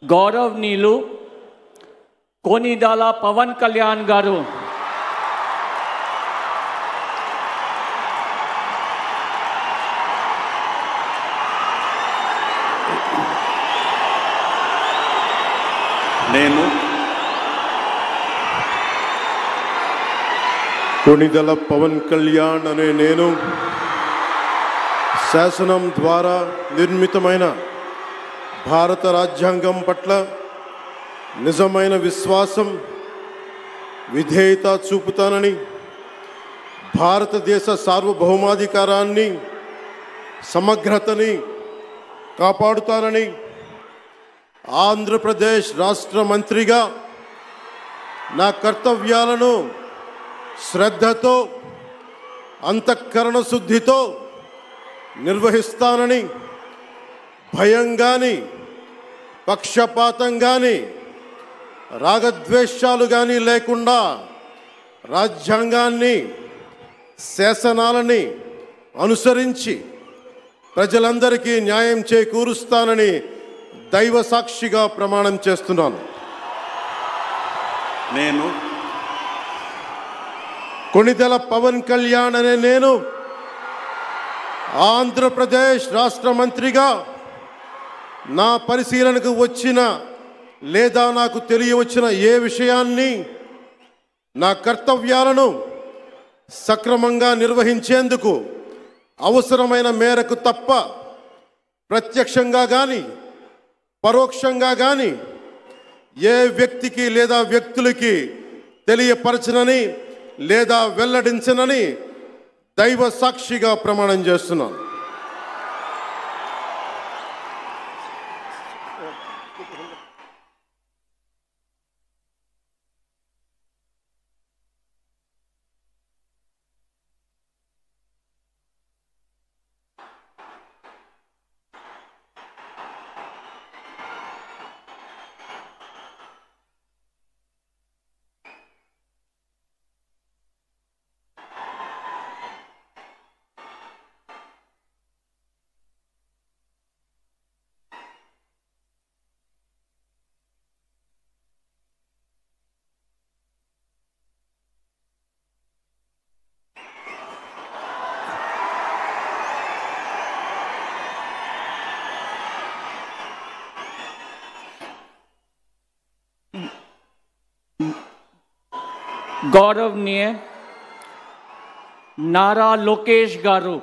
గౌరవనీయులు కొనిదెల పవన్ కళ్యాణ్ గారు నేను కొనిదెల పవన్ కళ్యాణ్ అనే నేను శాసనం ద్వారా నిర్మితమైన భారత రాజ్యాంగం పట్ల నిజమైన విశ్వాసం విధేయత చూపుతానని, భారతదేశ సార్వభౌమాధికారాన్ని సమగ్రతని కాపాడుతానని, ఆంధ్రప్రదేశ్ రాష్ట్ర మంత్రిగా నా కర్తవ్యాలను శ్రద్ధతో అంతఃకరణ శుద్ధితో నిర్వహిస్తానని, భయం కానీ పక్షపాతం కానీ రాగద్వేషాలు కానీ లేకుండా రాజ్యాంగాన్ని శాసనాలని అనుసరించి ప్రజలందరికీ న్యాయం చేకూరుస్తానని దైవ సాక్షిగా ప్రమాణం చేస్తున్నాను. నేను కొనిదెల పవన్ కళ్యాణ్ అనే నేను ఆంధ్రప్రదేశ్ రాష్ట్ర మంత్రిగా నా పరిశీలనకు వచ్చిన లేదా నాకు తెలియవచ్చిన ఏ విషయాన్ని నా కర్తవ్యాలను సక్రమంగా నిర్వహించేందుకు అవసరమైన మేరకు తప్ప ప్రత్యక్షంగా కానీ పరోక్షంగా కానీ ఏ వ్యక్తికి లేదా వ్యక్తులకి తెలియపరచనని లేదా వెల్లడించనని దైవ సాక్షిగా ప్రమాణం చేస్తున్నాను. गौरवनीय नारा लोकेश गारू।